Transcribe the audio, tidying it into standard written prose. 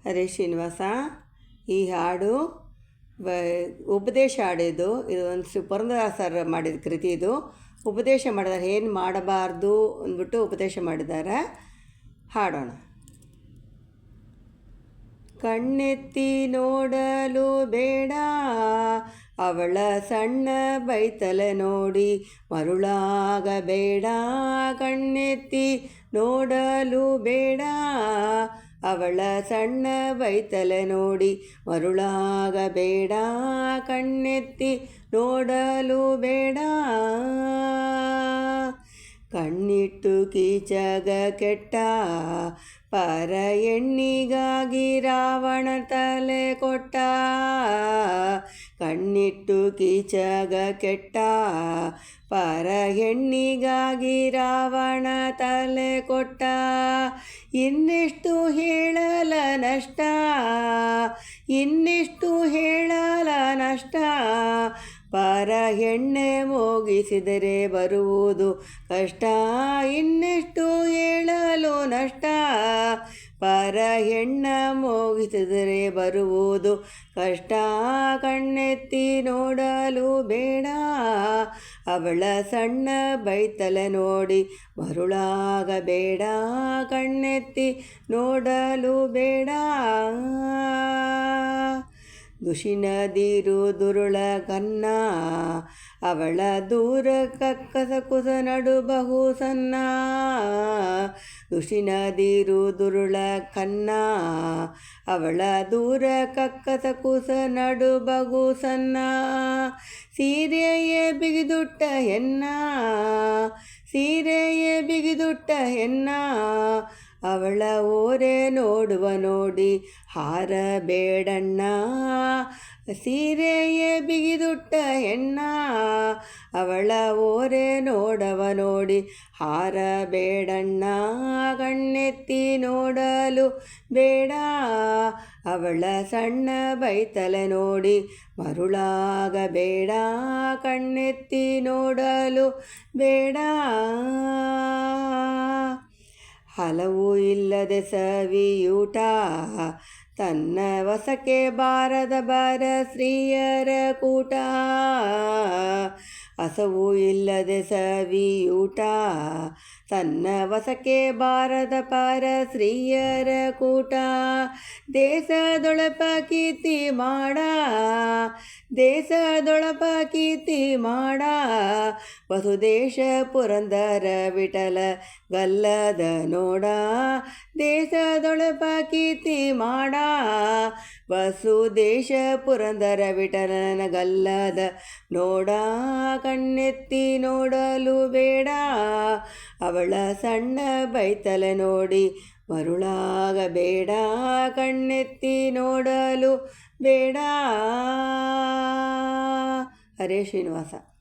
ಹರೇ ಶ್ರೀನಿವಾಸ. ಈ ಹಾಡು ಉಪದೇಶ ಹಾಡಿದ್ದು. ಇದು ಒಂದು ಪುರಂದರದಾಸರು ಮಾಡಿದ ಕೃತಿ. ಇದು ಉಪದೇಶ ಮಾಡಿದ್ದಾರೆ, ಏನು ಮಾಡಬಾರ್ದು ಅಂದ್ಬಿಟ್ಟು ಉಪದೇಶ ಮಾಡಿದ್ದಾರೆ. ಹಾಡೋಣ. ಕಣ್ಣೆತ್ತಿ ನೋಡಲು ಬೇಡ ಅವಳ ಸಣ್ಣ ಬೈತಲೆ ನೋಡಿ ಮರುಳಾಗಬೇಡ. ಕಣ್ಣೆತ್ತಿ ನೋಡಲು ಬೇಡ ಅವಳ ಸಣ್ಣ ಬೈತಲೆ ನೋಡಿ ಮರುಳಾಗಬೇಡ. ಕಣ್ಣೆತ್ತಿ ನೋಡಲು ಬೇಡ. ಕಣ್ಣಿಟ್ಟು ಕೀಚಗ ಕೆಟ್ಟ ಪರ ಹೆಣ್ಣಿಗಾಗಿ ರಾವಣ ತಲೆ ಕೊಟ್ಟ. ಕಣ್ಣಿಟ್ಟು ಕೀಚಗ ಕೆಟ್ಟ ಪರ ಹೆಣ್ಣಿಗಾಗಿ ರಾವಣ ತಲೆ ಕೊಟ್ಟ. ಇನ್ನೆಷ್ಟು ಹೇಳಲ ನಷ್ಟ, ಇನ್ನೆಷ್ಟು ಹೇಳಲ ನಷ್ಟ. ಪರ ಹೆಣ್ಣೆ ಮೋಗಿಸಿದರೆ ಬರುವುದು ಕಷ್ಟ. ಇನ್ನೆಷ್ಟು ಹೇಳಲು ನಷ್ಟ, ಪರ ಹೆಣ್ಣ ಮೋಗಿಸಿದರೆ ಬರುವುದು ಕಷ್ಟ. ಕಣ್ಣೆತ್ತಿ ನೋಡಲು ಬೇಡ ಅವಳ ಸಣ್ಣ ಬೈತಲೆ ನೋಡಿ ಮರುಳಾಗಬೇಡ. ಕಣ್ಣೆತ್ತಿ ನೋಡಲು ಬೇಡ. ದುಶಿನದಿರು ದುರುಳ ಕನ್ನ ಅವಳ ದೂರ ಕಕ್ಕಸ ಕುಸ ನಡು ಬಹು ಸನ್ನ. ದುಶಿನದಿರು ದುರುಳ ಕನ್ನ ಅವಳ ದೂರ ಕಕ್ಕಸ ಕುಸ ನಡು ಬಹು ಸನ್ನ. ಸೀರೆಯೇ ಬಿಗಿದುಟ್ಟ ಹೆನ್ನ, ಸೀರೆಯೇ ಬಿಗಿದುಟ್ಟ ಹೆನ್ನ. ಅವಳ ಓರೆ ನೋಡುವ ನೋಡಿ ಹಾರಬೇಡಣ್ಣ. ಸೀರೆಯೇ ಬಿಗಿದುಟ್ಟ ಹೆಣ್ಣ ಅವಳ ಓರೆ ನೋಡವ ನೋಡಿ ಹಾರಬೇಡಣ್ಣ. ಕಣ್ಣೆತ್ತಿ ನೋಡಲು ಬೇಡ ಅವಳ ಸಣ್ಣ ಬೈತಲೆ ನೋಡಿ ಮರುಳಾಗಬೇಡ. ಕಣ್ಣೆತ್ತಿ ನೋಡಲು ಬೇಡ. ಹಲವು ಇಲ್ಲದೆ ಸವಿಯೂಟ ತನ್ನ ವಸಕ್ಕೆ ಬಾರದ ಬಾರ ಸ್ತ್ರೀಯರ ಕೂಟ. ಹಸವು ಇಲ್ಲದೆ ಸವಿಯೂಟ ತನ್ನ ವಸಕ್ಕೆ ಬಾರದ ಪಾರ ಸ್ತ್ರೀಯರ ಕೂಟ. ದೇಶದೊಳಪ ಕೀರ್ತಿ ಮಾಡ, ದೇಶದೊಳಪ ಕೀರ್ತಿ ಮಾಡ. ವಸುದೇಶ ಪುರಂದರ ವಿಠಲ ಗಲ್ಲದ ನೋಡ. ದೇಶದೊಳಪ ಕೀರ್ತಿ ಮಾಡ ವಸುದೇಶ ಪುರಂದರ ವಿಠಲನ ಗಲ್ಲದ ನೋಡ. ಕಣ್ಣೆತ್ತಿ ನೋಡಲು ಬೇಡ ಅವಳ ಸಣ್ಣ ಬೈತಲೆ ನೋಡಿ ಮರುಳಾಗಬೇಡ. ಕಣ್ಣೆತ್ತಿ ನೋಡಲು ಬೇಡ. ಹರೇ ಶ್ರೀನಿವಾಸ.